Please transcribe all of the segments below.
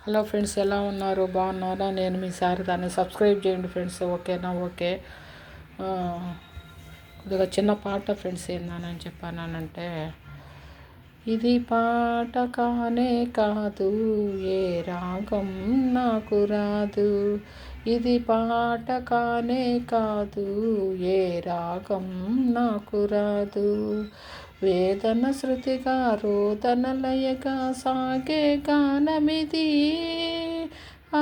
Hello friends, ఎలా ఉన్నారు? బాగున్నారా? నేను మీ శారదాన్ని. సబ్స్క్రైబ్ చేయండి ఫ్రెండ్స్. ఓకేనా? ఓకే. కొద్దిగా చిన్న పాట ఫ్రెండ్స్. ఏందని చెప్పానంటే, ఇది పాట కానే కాదు, ఏ రాగం నాకు రాదు. ఇది పాట కానే కాదు, ఏ రాగం నాకు రాదు. వేదన శృతిగా రోదన లయగా సాగే గానమిది. ఆ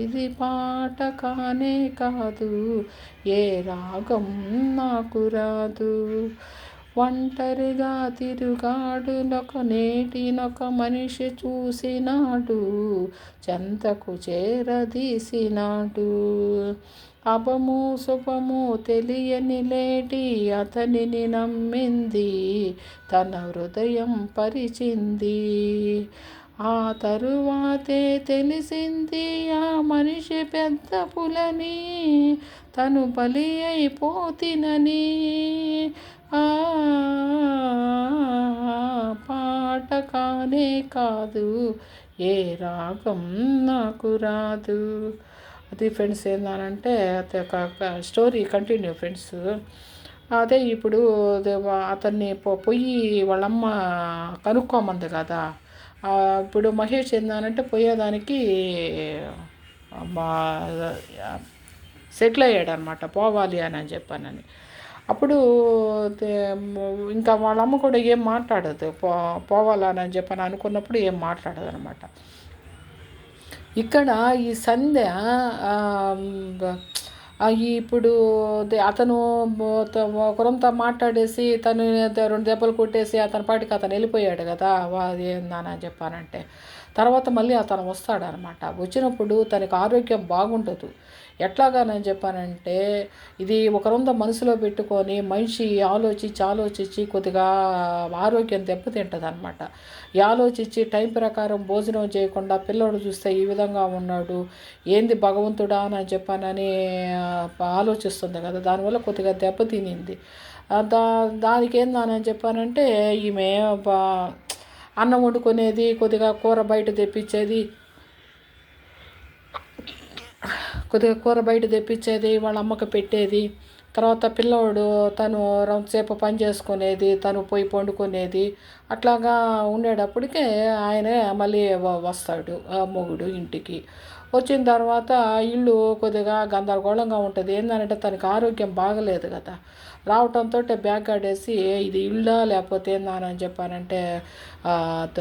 ఇది పాట కానే కాదు, ఏ రాగం నాకు రాదు. ఒంటరిగా తిరుగాడునొక నేటినొక మనిషి చూసినాడు, చెంతకు చేరదీసినాడు. అపము శుభము తెలియని లేటి అతనిని నమ్మింది, తన హృదయం పరిచింది. ఆ తరువాతే తెలిసింది ఆ మనిషి పెద్ద పులని, తను బలి అయిపోతినని. ఆ పాట కానే కాదు, ఏ రాగం నాకు రాదు. అది ఫ్రెండ్స్. ఏందనంటే స్టోరీ కంటిన్యూ ఫ్రెండ్స్. అదే ఇప్పుడు అతన్ని పొయ్యి వాళ్ళమ్మ కనుక్కోమంది కదా. ఇప్పుడు మహేష్ ఏందనంటే పోయేదానికి సెటిల్ అయ్యాడు అనమాట, పోవాలి అని చెప్పానని. అప్పుడు ఇంకా వాళ్ళమ్మ కూడా ఏం మాట్లాడదు, పోవాలని చెప్పని అనుకున్నప్పుడు ఏం మాట్లాడదు అనమాట. ఇక్కడ ఈ సంధ్య ఇప్పుడు అతను ఒకరంతా మాట్లాడేసి తను 2 దెబ్బలు కొట్టేసి అతని పాటికి అతను వెళ్ళిపోయాడు కదా. ఏందని చెప్పానంటే తర్వాత మళ్ళీ అతను వస్తాడనమాట. వచ్చినప్పుడు తనకి ఆరోగ్యం బాగుండదు. ఎట్లాగానని చెప్పానంటే, ఇది ఒకరంతా మనసులో పెట్టుకొని మనిషి ఆలోచించి కొద్దిగా ఆరోగ్యం దెబ్బతింటుంది అనమాట. ఆలోచించి టైం ప్రకారం భోజనం చేయకుండా పిల్లోడు చూస్తే ఈ విధంగా ఉన్నాడు, ఏంది భగవంతుడా అని చెప్పానని ఆలోచిస్తుంది కదా. దానివల్ల కొద్దిగా దెబ్బతినింది. దానికి ఏందని చెప్పానంటే, ఈమె అన్నం వండుకునేది, కొద్దిగా కూర బయట తెప్పించేది, వాళ్ళ అమ్మకి పెట్టేది. తర్వాత పిల్లోడు తను కొంతసేపు పని చేసుకునేది, తను పోయి పండుకునేది. అట్లాగా ఉండేటప్పటికే ఆయన మళ్ళీ వస్తాడు మొగుడు ఇంటికి. వచ్చిన తర్వాత ఇల్లు కొద్దిగా గందరగోళంగా ఉంటుంది. ఏంటంటే తనకి ఆరోగ్యం బాగలేదు కదా. రావటంతో బ్యాగ్ ఆడేసి ఇది ఇల్లా లేకపోతే ఏందని చెప్పానంటే,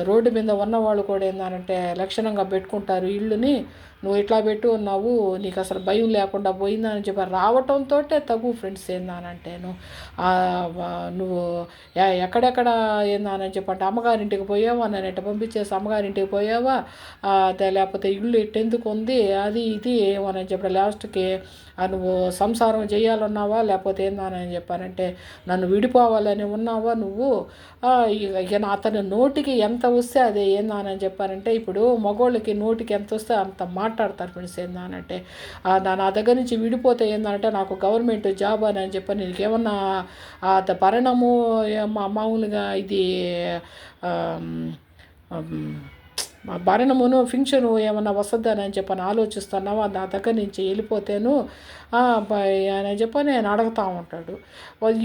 రోడ్డు మీద ఉన్నవాళ్ళు కూడా ఏందనంటే లక్షణంగా పెట్టుకుంటారు ఇల్లుని. నువ్వు ఇట్లా పెట్టు ఉన్నావు, నీకు అసలు భయం లేకుండా పోయిందని చెప్పి రావటంతో తగు ఫ్రెండ్స్. ఏందనంటేను నువ్వు ఎక్కడెక్కడ ఏందని చెప్పంటే అమ్మగారింటికి పోయావా, నన్ను ఎట్ట పంపించేసి అమ్మగారింటికి పోయావా, లేకపోతే ఇల్లు ఇట్టెందుకు ఉంది, అది ఇది ఏమని చెప్పి లాస్ట్కి నువ్వు సంసారం చేయాలన్నావా లేకపోతే ఏందని చెప్పానంటే నన్ను విడిపోవాలని ఉన్నావా నువ్వు. ఇక అతని నోటికి ఎంత వస్తే అదే. ఏందని చెప్పారంటే ఇప్పుడు మగోళ్ళకి నోటికి ఎంత వస్తే అంత మాట్లాడతారు ఫ్రెండ్స్. ఏందనంటే నా దగ్గర నుంచి విడిపోతే ఏంటంటే నాకు గవర్నమెంట్ జాబ్ అని చెప్పి నీకేమన్నా పరిణామం మామూలుగా ఇది భరణమును ఫింక్షను ఏమన్నా వస్తుందని చెప్పని ఆలోచిస్తున్నావా, నా దగ్గర నుంచి వెళ్ళిపోతేను అని చెప్పి నేను అడుగుతూ ఉంటాడు.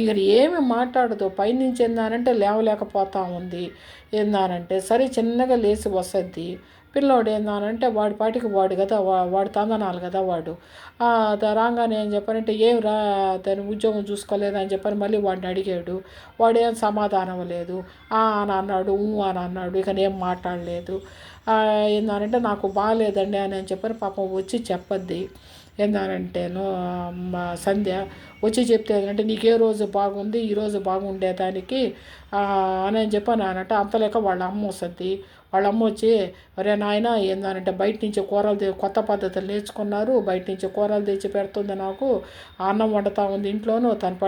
ఇక్కడ ఏమి మాట్లాడదు. పైనుంచి ఏందానంటే లేవలేకపోతా ఉంది. ఏందానంటే సరే చిన్నగా లేచి వస్తుంది. పిల్లోడు ఏందానంటే వాడి పాటికి వాడు కదా, వాడు తందనాలు కదా వాడు. రాగానే ఏం చెప్పారంటే ఏం రా తను ఉద్యోగం చూసుకోలేదని చెప్పని మళ్ళీ వాడిని అడిగాడు. వాడేం సమాధానం లేదు. అని అన్నాడు, అని అన్నాడు. ఇక ఏం మాట్లాడలేదు. ఏందనంటే నాకు బాగాలేదండి అని చెప్పని పాపం వచ్చి చెప్పద్ది. ఏందనంటేను సంధ్య వచ్చి చెప్తే ఏంటంటే నీకే రోజు బాగుంది, ఈరోజు బాగుండేదానికి అని చెప్పని అనంటే అంతలేక వాళ్ళ అమ్మ వస్తుంది. వాళ్ళ అమ్మ వచ్చి ఒరే నాయన ఏందనంటే బయట నుంచి కూరలు కొత్త పద్ధతులు నేర్చుకున్నారు, బయట నుంచి కూరలు తెచ్చి పెడుతుంది, నాకు అన్నం వండుతూ ఉంది ఇంట్లోనూ, తను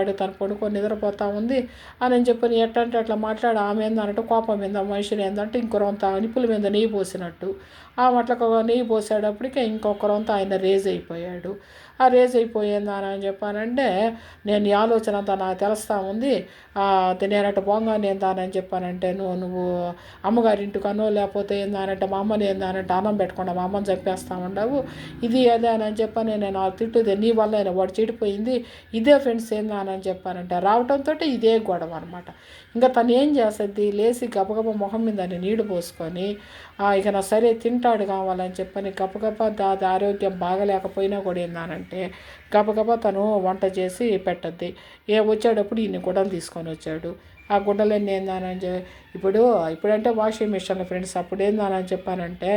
పడుకొని నిద్రపోతూ ఉంది అని చెప్పని ఎట్టంటే అట్లా మాట్లాడి ఆమె ఏందనంటే కోపం మీద మనిషిని ఏంటంటే ఇంకొరంతా నిప్పుల మీద నెయ్యి పోసినట్టు అట్లా నెయ్యి పోసేటప్పటికే ఇంకొకరంతా ఆయన రేజ్ అయిపోయాడు. రేజ్ అయిపోయిందని చెప్పానంటే నేను ఈ ఆలోచన అంతా నాకు తెలుస్తూ ఉంది, నేనట పోంగా నేను దానని చెప్పానంటే నువ్వు అమ్మగారింటికనో లేకపోతే ఏందానంటే మా అమ్మని ఏందానంటే అన్నం పెట్టకుండా మా అమ్మని చంపేస్తా ఉండవు, ఇది అదే అని చెప్పని నేను ఆ తిట్టుదే నీ వల్ల వాడు చెడిపోయింది, ఇదే ఫ్రెండ్స్ ఏందానని చెప్పానంటే రావటంతో ఇదే గొడవ అనమాట. ఇంకా తను ఏం చేస్తుంది, లేచి గబగబ మొహం మీద నీళ్లు పోసుకొని ఇక నా సరే తింటాడు కావాలని చెప్పని గబగబా ఆరోగ్యం బాగలేకపోయినా కూడా ఏందానంటే గబగబా తను వంట చేసి పెట్టద్ది. వచ్చేటప్పుడు ఇన్ని గుడ్డలు తీసుకొని వచ్చాడు. ఆ గుడ్డలన్నీ ఏందానని ఇప్పుడంటే వాషింగ్ మిషన్ ఫ్రెండ్స్, అప్పుడు ఏందానని చెప్పానంటే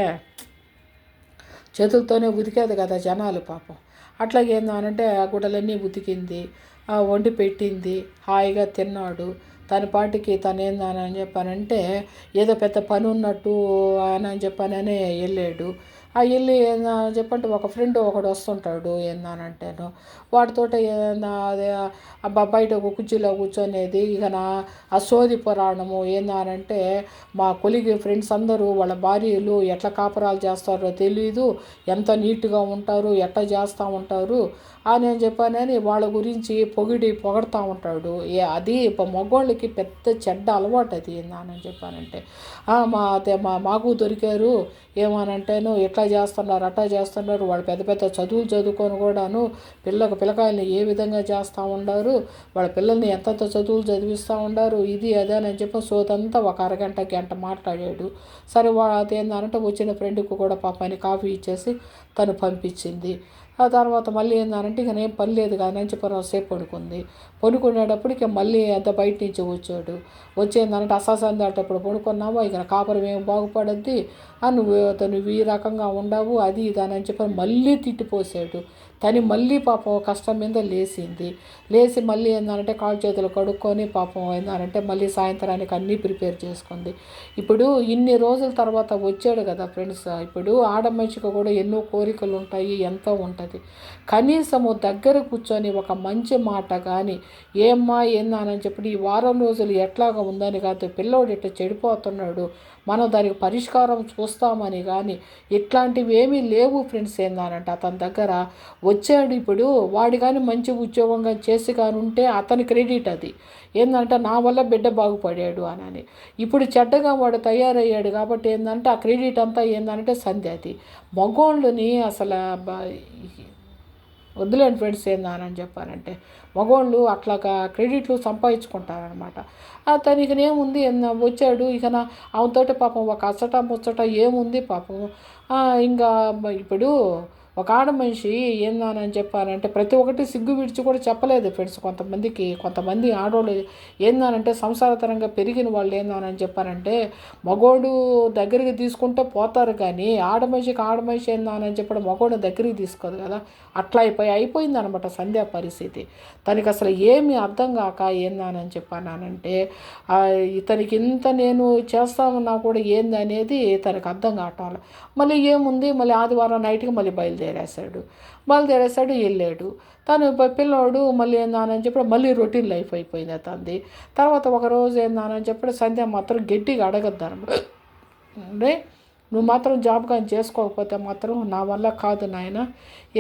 చేతులతోనే ఉతికేది కదా జనాలు పాపం. అట్లాగే ఏందానంటే ఆ గుడ్డలన్నీ ఉతికింది, వండి పెట్టింది, హాయిగా తిన్నాడు. తన పాటికి తను ఏందని చెప్పానంటే ఏదో పెద్ద పని ఉన్నట్టు అని చెప్పానని వెళ్ళాడు. వెళ్ళి చెప్పంటే ఒక ఫ్రెండ్ ఒకడు వస్తుంటాడు ఏందానంటేను, వాటితోటి అదే బయట ఒక కుర్చీలో కూర్చొనేది ఇక ఆ సోది పురాణము ఏందానంటే మా కొలిగి ఫ్రెండ్స్ అందరూ వాళ్ళ భార్యలు ఎట్లా కాపురాలు చేస్తారో తెలీదు, ఎంత నీట్గా ఉంటారు, ఎట్లా చేస్తూ ఉంటారు అని చెప్పానని వాళ్ళ గురించి పొగడతా ఉంటాడు. అది మగవాళ్ళకి పెద్ద చెడ్డ అలవాటు అది ఏందని చెప్పానంటే మాకు దొరికారు ఏమనంటేను ఎట్లా చేస్తున్నారు అట్లా చేస్తున్నారు, వాళ్ళు పెద్ద పెద్ద చదువులు చదువుకొని కూడాను పిల్లకాయల్ని ఏ విధంగా చేస్తూ ఉండారు, వాళ్ళ పిల్లల్ని ఎంతంత చదువులు చదివిస్తూ ఉండారు, ఇది అదే అని చెప్పి సోదంతా ఒక గంట మాట్లాడాడు. సరే అదేందంటే వచ్చిన ఫ్రెండ్కి కూడా పాపాన్ని కాఫీ ఇచ్చేసి తను పంపించింది. ఆ తర్వాత మళ్ళీ ఏందనంటే ఇక నేను పని లేదు కానీ అని చెప్పి సేపు పడుకునేటప్పటికి మళ్ళీ అంత బయట నుంచి వచ్చాడు. వచ్చేందంటే అసాసం దాటప్పుడు పడుకున్నావా, ఇక కాపురం ఏం బాగుపడద్ది, నువ్వు ఈ రకంగా ఉండవు అది ఇది అని చెప్పి మళ్ళీ తిట్టిపోసాడు. తను మళ్ళీ పాపం కష్టం మీద లేచి మళ్ళీ ఏంటంటే కాళ్ళు చేతులు కడుక్కొని పాపం ఏంటంటే మళ్ళీ సాయంత్రానికి అన్నీ ప్రిపేర్ చేసుకుంది. ఇప్పుడు ఇన్ని రోజుల తర్వాత వచ్చాడు కదా ఫ్రెండ్స్, ఇప్పుడు ఆడమనిషికి కూడా ఎన్నో కోరికలు ఉంటాయి, ఎంతో ఉంటుంది. కనీసము దగ్గర కూర్చొని ఒక మంచి మాట కానీ ఏమ్మా ఏందని చెప్పి ఈ వారం రోజులు ఎట్లాగా ఉందని కాదు, పిల్లోడు ఇట్లా చెడిపోతున్నాడు, మనం దానికి పరిష్కారం చూస్తామని కానీ ఇట్లాంటివి ఏమీ లేవు ఫ్రెండ్స్. ఏందానంటే అతని దగ్గర వచ్చాడు, ఇప్పుడు వాడు కానీ మంచి ఉద్యోగంగా చేసి కానీ ఉంటే అతని క్రెడిట్ అది ఏంటంటే నా వల్ల బిడ్డ బాగుపడాడు అని. ఇప్పుడు చెడ్డగా వాడు తయారయ్యాడు కాబట్టి ఏంటంటే ఆ క్రెడిట్ అంతా ఏంటంటే సంధ్యాది. మగోళ్ళని అసలు వద్దులేండి ఫ్రెండ్స్ ఏందని చెప్పానంటే మగోళ్ళు అట్లాగా క్రెడిట్లు సంపాదించుకుంటారనమాట. తనకి ఏముంది వచ్చాడు ఇక ఆమెతోటి పాపం ఒక అచ్చట ముచ్చట ఏముంది పాపం. ఇంకా ఇప్పుడు ఒక ఆడ మనిషి ఏందని చెప్పానంటే ప్రతి ఒక్కటి సిగ్గు విడిచి కూడా చెప్పలేదు ఫ్రెండ్స్. కొంతమంది ఆడవాళ్ళు ఏందనంటే సంసారతరంగా పెరిగిన వాళ్ళు ఏందని చెప్పారంటే మగోడు దగ్గరికి తీసుకుంటే పోతారు కానీ ఆడ మనిషి ఏందని చెప్పడం మగోడు దగ్గరికి తీసుకోదు కదా. అట్లా అయిపోయింది అనమాట సంధ్యా పరిస్థితి. తనకి అసలు ఏమీ అర్థం కాక ఏందని చెప్పానంటే ఇతనికి ఇంత నేను చేస్తామన్నా కూడా ఏంది అనేది తనకు అర్థం కావట్లేదు. మళ్ళీ ఏముంది మళ్ళీ ఆదివారం నైట్కి మళ్ళీ బయలుదేరేశాడు వెళ్ళాడు. తను పిల్లోడు మళ్ళీ ఏందని చెప్పి మళ్ళీ రొటీన్ లైఫ్ అయిపోయింది అతనిది. తర్వాత ఒకరోజు ఏందని చెప్పి సంధ్య మాత్రం గట్టిగా అడగద్దాను, అంటే నువ్వు మాత్రం జాబ్ కానీ చేసుకోకపోతే మాత్రం నా వల్ల కాదు నాయన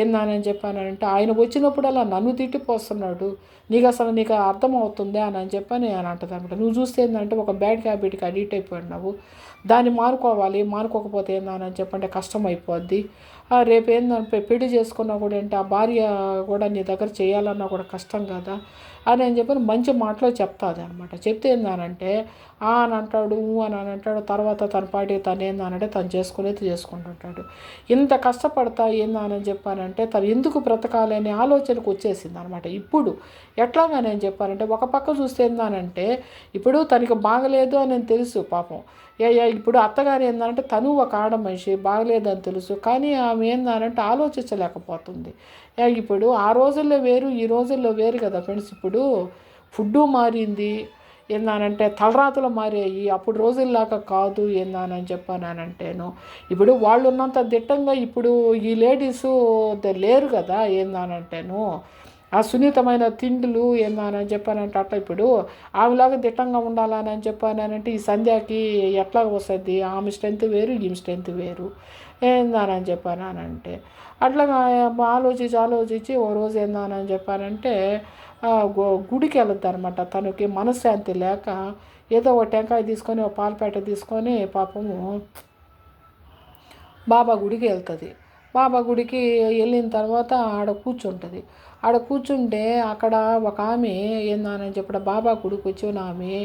ఏందని చెప్పానంటే ఆయన వచ్చినప్పుడల్లా నన్ను తిట్టిపోస్తున్నాడు, నీకు అర్థమవుతుందే అని చెప్పని అని అంటుంది అనమాట. నువ్వు చూస్తే ఏంటంటే ఒక బ్యాడ్ హ్యాబిట్కి అడిక్ట్ అయిపోయినావు, దాన్ని మానుకోకపోతే ఏందని చెప్పంటే కష్టం అయిపోద్ది. రేపు ఏంటంటే పెళ్లి చేసుకున్నా కూడా ఏంటి ఆ భార్య కూడా నీ దగ్గర చేయాలన్నా కూడా కష్టం కదా అని చెప్పని మంచి మాటలో చెప్తాది అనమాట. చెప్తే ఏందనంటే అని అంటాడు అని అంటాడు. తర్వాత తన పాటి తను ఏందనంటే తను చేసుకుంటుంటాడు. ఇంత కష్టపడతా ఏందని చెప్పానంటే తను ఎందుకు బ్రతకాలి అనే ఆలోచనకు వచ్చేసింది అనమాట. ఇప్పుడు ఎట్లాగా నేను చెప్పానంటే ఒక పక్క చూస్తే ఏందనంటే ఇప్పుడు తనకి బాగలేదు అని తెలుసు పాపం. ఇప్పుడు అత్తగారు ఏంటంటే తను ఒక ఆడ మనిషి బాగలేదని తెలుసు, కానీ ఆమె ఏందనంటే ఆలోచించలేకపోతుంది. ఇప్పుడు ఆ రోజుల్లో వేరు ఈ రోజుల్లో వేరు కదా ఫ్రెండ్స్. ఇప్పుడు ఫుడ్డు మారింది ఏందనంటే తలరాతలు మారాయి, అప్పుడు రోజుల్లాగా కాదు ఏందని చెప్పానంటేను. ఇప్పుడు వాళ్ళు ఉన్నంత దిట్టంగా ఇప్పుడు ఈ లేడీసు లేరు కదా ఏందనంటేను. ఆ సున్నితమైన తిండులు ఏందని చెప్పానంటే అట్లా ఇప్పుడు ఆమెలాగా దిట్టంగా ఉండాలని చెప్పానంటే ఈ సంధ్యాకి ఎట్లా వస్తుంది, ఆమె స్ట్రెంత్ వేరు ఈమె స్ట్రెంత్ వేరు ఏందానని చెప్పానంటే అట్లాగా ఆలోచించి ఓ రోజు ఏందానని చెప్పానంటే గుడికి వెళ్తుంది అనమాట. తనకి మనశ్శాంతి లేక ఏదో ఒక టెంకాయ తీసుకొని ఒక పాలపేట తీసుకొని పాపము బాబా గుడికి వెళ్తుంది. బాబా గుడికి వెళ్ళిన తర్వాత ఆడ కూర్చుంటుంది. ఆడ కూర్చుంటే అక్కడ ఒక ఆమె ఏందని చెప్పడం బాబా గుడికి వచ్చిన ఆమె,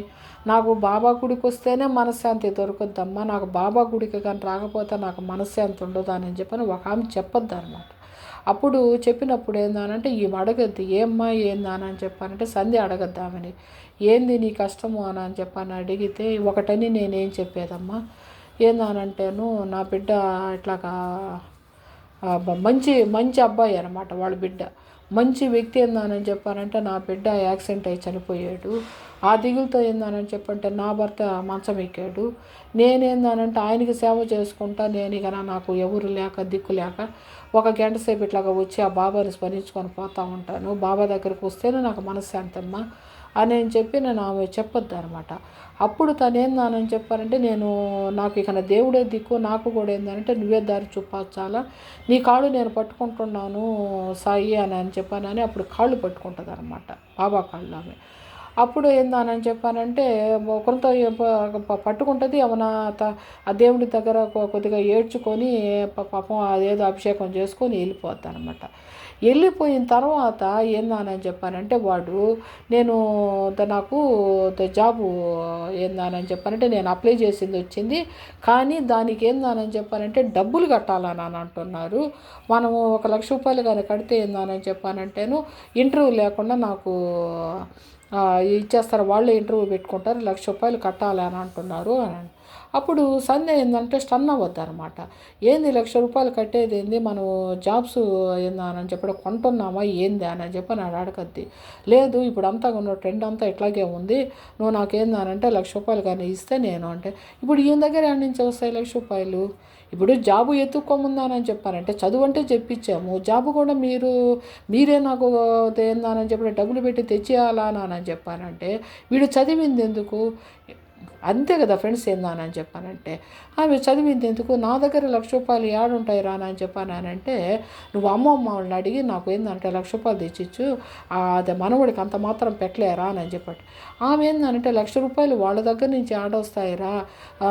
నాకు బాబా గుడికి వస్తేనే మనశ్శాంతి దొరుకుద్దమ్మా, నాకు బాబా గుడికి కానీ రాకపోతే నాకు మనశ్శాంతి ఉండదు అని చెప్పని ఒక ఆమె చెప్పొద్దు అనమాట. అప్పుడు చెప్పినప్పుడు ఏందానంటే ఈమె అడగద్ది, ఏమ్మా ఏందానని చెప్పానంటే సంధ్య అడగద్దామని, ఏంది నీ కష్టము అని చెప్పని అడిగితే ఒకటని నేనేం చెప్పేదమ్మా, ఏందానంటేను నా బిడ్డ ఇట్లాగా మంచి మంచి అబ్బాయి అనమాట వాళ్ళ బిడ్డ, మంచి వ్యక్తి ఏందానని చెప్పానంటే నా బిడ్డ యాక్సిడెంట్ అయ్యి చనిపోయాడు, ఆ దిగులతో ఏందానని చెప్పంటే నా భర్త మంచం ఎక్కాడు, నేనేందానంటే ఆయనకి సేవ చేసుకుంటా నేను ఇక నాకు ఎవరు లేక దిక్కు లేక ఒక గంట సేపు ఇట్లాగా వచ్చి ఆ బాబాని స్మరించుకొని పోతూ ఉంటాను, బాబా దగ్గరికి వస్తేనే నాకు మనశ్శాంతమ్మ అని చెప్పి నేను ఆమె చెప్పొద్దు అనమాట. అప్పుడు తను ఏందానని చెప్పారంటే నాకు ఇక నా దేవుడే దిక్కు, నాకు కూడా ఏంటంటే నువ్వే దారి చూపించాలా, నీ కాళ్ళు నేను పట్టుకుంటున్నాను సాయి అని చెప్పానని అప్పుడు కాళ్ళు పట్టుకుంటుంది అనమాట, బాబా కాళ్ళు ఆమె. అప్పుడు ఏందానని చెప్పానంటే కొంత పట్టుకుంటుంది ఏమన్నా ఆ దేవుడి దగ్గర కొద్దిగా ఏడ్చుకొని పాపం అదేదో అభిషేకం చేసుకొని వెళ్ళిపోద్ది అనమాట. వెళ్ళిపోయిన తర్వాత ఏందానని చెప్పానంటే వాడు నాకు జాబు ఏందానని చెప్పానంటే నేను అప్లై చేసింది వచ్చింది, కానీ దానికి ఏందానని చెప్పానంటే డబ్బులు కట్టాలని అని అంటున్నారు, మనము 1,00,000 రూపాయలు కానీ కడితే ఏందానని చెప్పానంటేను ఇంటర్వ్యూ లేకుండా నాకు ఇచ్చేస్తారు, వాళ్ళే ఇంటర్వ్యూ పెట్టుకుంటారు, 1,00,000 రూపాయలు కట్టాలి అని అంటున్నారు అని. అప్పుడు సంధ్య ఏంటంటే స్టన్ అవ్వద్దు అనమాట, ఏంది 1,00,000 రూపాయలు కట్టేది ఏంది, మనం జాబ్స్ ఏందని చెప్పడం కొంటున్నామా ఏంది అని చెప్పి నాడు అడగద్ది. లేదు ఇప్పుడు అంతా ఉన్న ట్రెండ్ అంతా ఇట్లాగే ఉంది, నువ్వు నాకేందానంటే 1,00,000 రూపాయలు కానీ ఇస్తే నేను అంటే, ఇప్పుడు ఈయన దగ్గర ఎక్కడి నుంచి వస్తాయి 1,00,000 రూపాయలు, ఇప్పుడు జాబు ఎత్తుక్కోముందానని చెప్పారంటే చదువు అంటే చెప్పించాము, జాబు కూడా మీరే నాకు ఏందానని చెప్పి డబ్బులు పెట్టి తెచ్చేయాలా అని చెప్పానంటే వీడు చదివింది ఎందుకు, అంతే కదా ఫ్రెండ్స్ ఏందానని చెప్పానంటే ఆమె చదివింది ఎందుకు, నా దగ్గర 1,00,000 రూపాయలు ఏడుంటాయి రా అని చెప్పానంటే నువ్వు అమ్మమ్మ వాళ్ళని అడిగి నాకు ఏంటంటే 1,00,000 రూపాయలు తెచ్చిచ్చు, అదే మనవడికి అంత మాత్రం పెట్టలేరా అని చెప్పాడు. ఆమె ఏంటంటే 1,00,000 రూపాయలు వాళ్ళ దగ్గర నుంచి ఆడొస్తాయిరా,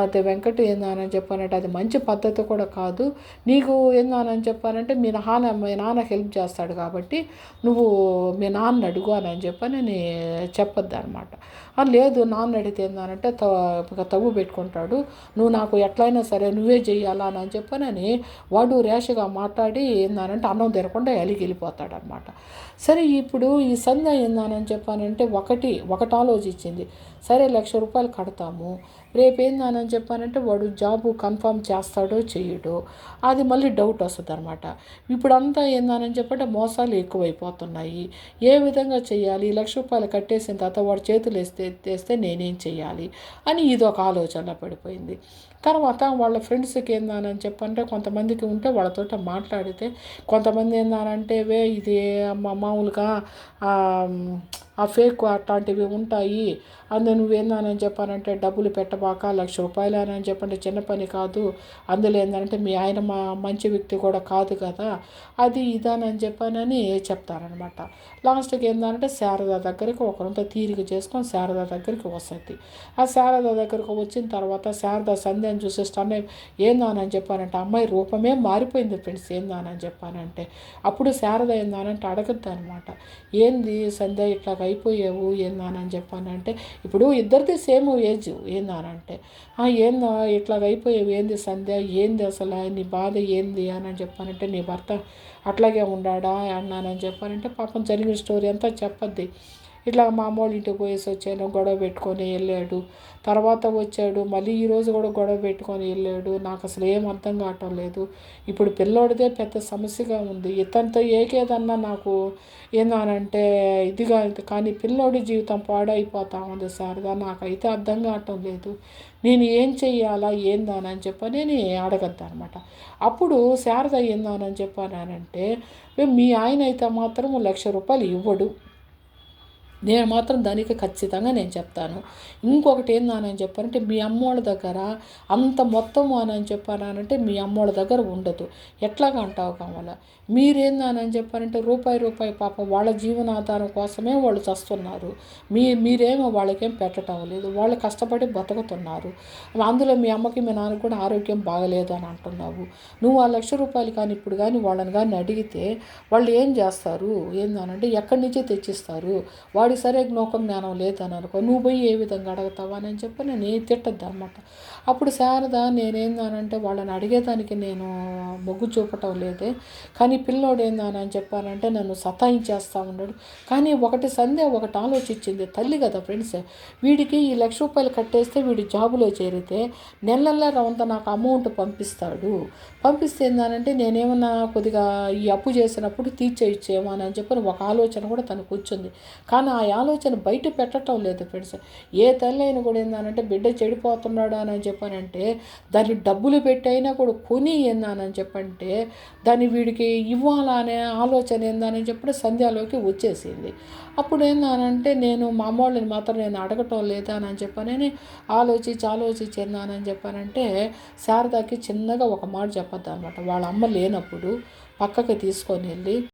అదే వెంకట ఏందని చెప్పానంటే అది మంచి పద్ధతి కూడా కాదు, నీకు ఏందని చెప్పానంటే మీ నాన్న హెల్ప్ చేస్తాడు కాబట్టి నువ్వు మీ నాన్న అడుగు అని చెప్పని చెప్పొద్దు అనమాట. లేదు నాన్న అడిగితే ఏందనంటే తగ్గు పెట్టుకుంటాడు, నువ్వు నాకు ఎట్లయినా సరే నువ్వే చెయ్యాలా అని చెప్పనని వాడు ర్యాష్గా మాట్లాడి ఏందనంటే అన్నం తినకుండా ఎలిగి వెళ్ళిపోతాడనమాట. సరే ఇప్పుడు ఈ సంధ్య ఏందని చెప్పానంటే ఒకటి ఆలోచించింది, సరే 1,00,000 రూపాయలు కడతాము, రేపు ఏందని చెప్పానంటే వాడు జాబు కన్ఫర్మ్ చేస్తాడో చెయ్యడో అది మళ్ళీ డౌట్ వస్తుంది అనమాట. ఇప్పుడంతా ఏందని చెప్పంటే మోసాలు ఎక్కువైపోతున్నాయి, ఏ విధంగా చెయ్యాలి, 1,00,000 రూపాయలు కట్టేసిన తర్వాత వాడు చేతులు ఎత్తేస్తే నేనేం చెయ్యాలి అని ఇది ఒక ఆలోచన పడిపోయింది. తర్వాత వాళ్ళ ఫ్రెండ్స్కి ఏందని చెప్పంటే కొంతమందికి ఉంటే వాళ్ళతో మాట్లాడితే కొంతమంది ఏందనంటే ఇది మామూలుగా ఆ ఫేక్ అట్లాంటివి ఉంటాయి, అందులో నువ్వేందని చెప్పానంటే డబ్బులు పెట్టబాక 1,00,000 రూపాయలు అని చెప్పంటే చిన్న పని కాదు, అందులో ఏంటంటే మీ ఆయన మంచి వ్యక్తి కూడా కాదు కదా, అది ఇదని చెప్పానని చెప్తారనమాట. లాస్ట్కి ఏంటంటే శారద దగ్గరికి ఒకరంతా తీరిక చేసుకొని శారద దగ్గరికి వస్తుంది. ఆ శారద దగ్గరకు వచ్చిన తర్వాత శారద సంధ్యని చూసి స్టన్ ఏందానని చెప్పానంటే అమ్మాయి రూపమే మారిపోయింది ఫ్రెండ్స్ ఏందానని చెప్పానంటే అప్పుడు శారద ఏందానంటే అడగద్దు అనమాట, ఏంది సంధ్య ఇట్లా అయిపోయావు ఏందానని చెప్పానంటే ఇప్పుడు ఇద్దరిది సేమ్ ఏజ్ ఏందానంటే ఏందా ఇట్లాగ అయిపోయావు ఏంది సంధ్య, ఏంది అసలు నీ బాధ ఏంది అని చెప్పానంటే నీ భర్త అట్లాగే ఉన్నాడా అన్నానని చెప్పానంటే పాపం జరిగిన స్టోరీ అంతా చెప్పద్ది. ఇట్లా మా అమ్మ వాళ్ళ ఇంటికి పోయేసి వచ్చాను, గొడవ పెట్టుకొని వెళ్ళాడు. తర్వాత వచ్చాడు, మళ్ళీ ఈరోజు కూడా గొడవ పెట్టుకొని వెళ్ళాడు. నాకు అసలు ఏం అర్థం కావటం లేదు. ఇప్పుడు పిల్లోడిదే పెద్ద సమస్యగా ఉంది. ఇతనితో ఏకేదన్నా నాకు ఏందనంటే ఇదిగా ఉంది, కానీ పిల్లోడి జీవితం పాడైపోతా ఉంది శారదా. నాకైతే అర్థం కావటం లేదు. నేను ఏం చెయ్యాలా ఏందానని చెప్పని అడగద్దు అనమాట. అప్పుడు శారద ఏందానని చెప్పానంటే, మీ ఆయన అయితే మాత్రం ₹1,00,000 ఇవ్వడు, నేను మాత్రం దానికి ఖచ్చితంగా నేను చెప్తాను. ఇంకొకటి ఏందని చెప్పారంటే, మీ అమ్మోళ్ళ దగ్గర అంత మొత్తము అని చెప్పానంటే మీ అమ్మోళ్ళ దగ్గర ఉండదు, ఎట్లాగా అంటావు కావాలా. మీరేందని చెప్పారంటే రూపాయి రూపాయి పాపం వాళ్ళ జీవనాధారం కోసమే వాళ్ళు చస్తున్నారు. మీరేమో వాళ్ళకేం పెట్టడం లేదు, వాళ్ళు కష్టపడి బతుకుతున్నారు. అందులో మీ అమ్మకి మీ నాన్నకి కూడా ఆరోగ్యం బాగలేదు అని అంటున్నావు. నువ్వు ఆ ₹1,00,000 కానీ ఇప్పుడు కానీ వాళ్ళని కానీ అడిగితే వాళ్ళు ఏం చేస్తారు ఏందనంటే ఎక్కడి నుంచి తెచ్చిస్తారు. వాడి సరే లోక జ్ఞానం లేదని అనుకో, నువ్వు పోయి ఏ విధంగా అడుగుతావా అని చెప్పి నేను తిట్టద్దు అనమాట. అప్పుడు శారద నేనేందానంటే వాళ్ళని అడిగేదానికి నేను మొగ్గు చూపటం లేదే, కానీ పిల్లోడు ఏందని చెప్పానంటే నన్ను సతాయించేస్తూ ఉన్నాడు. కానీ ఒకటి సందే ఒకటి ఆలోచించింది తల్లి కదా ఫ్రెండ్స్. వీడికి ఈ ₹1,00,000 కట్టేస్తే వీడి జాబులో చేరితే నెలల్లో రవంత నాకు అమౌంట్ పంపిస్తే ఏందనంటే నేనేమన్నా కొద్దిగా ఈ అప్పు చేసినప్పుడు తీర్చేయచ్చేమో అని చెప్పి ఒక ఆలోచన కూడా తనకు వచ్చింది. కానీ ఆ ఆలోచన బయట పెట్టడం లేదు ఫ్రెండ్స్. ఏ తల్లి అయినా కూడా ఏందనంటే బిడ్డ చెడిపోతున్నాడు అని చెప్పానంటే దాన్ని డబ్బులు పెట్టి అయినా కూడా కొని ఏందని చెప్పంటే దాన్ని వీడికి ఇవ్వాలనే ఆలోచన ఏందని చెప్పి సంధ్యాలోకి వచ్చేసింది. అప్పుడు ఏందనంటే నేను మా అమ్మ వాళ్ళని మాత్రం నేను అడగటం లేదా అని చెప్పానని ఆలోచించి ఏందని చెప్పానంటే శారదాకి చిన్నగా ఒక మాట చెప్పొద్దు అనమాట. వాళ్ళ అమ్మ లేనప్పుడు పక్కకి తీసుకొని వెళ్ళి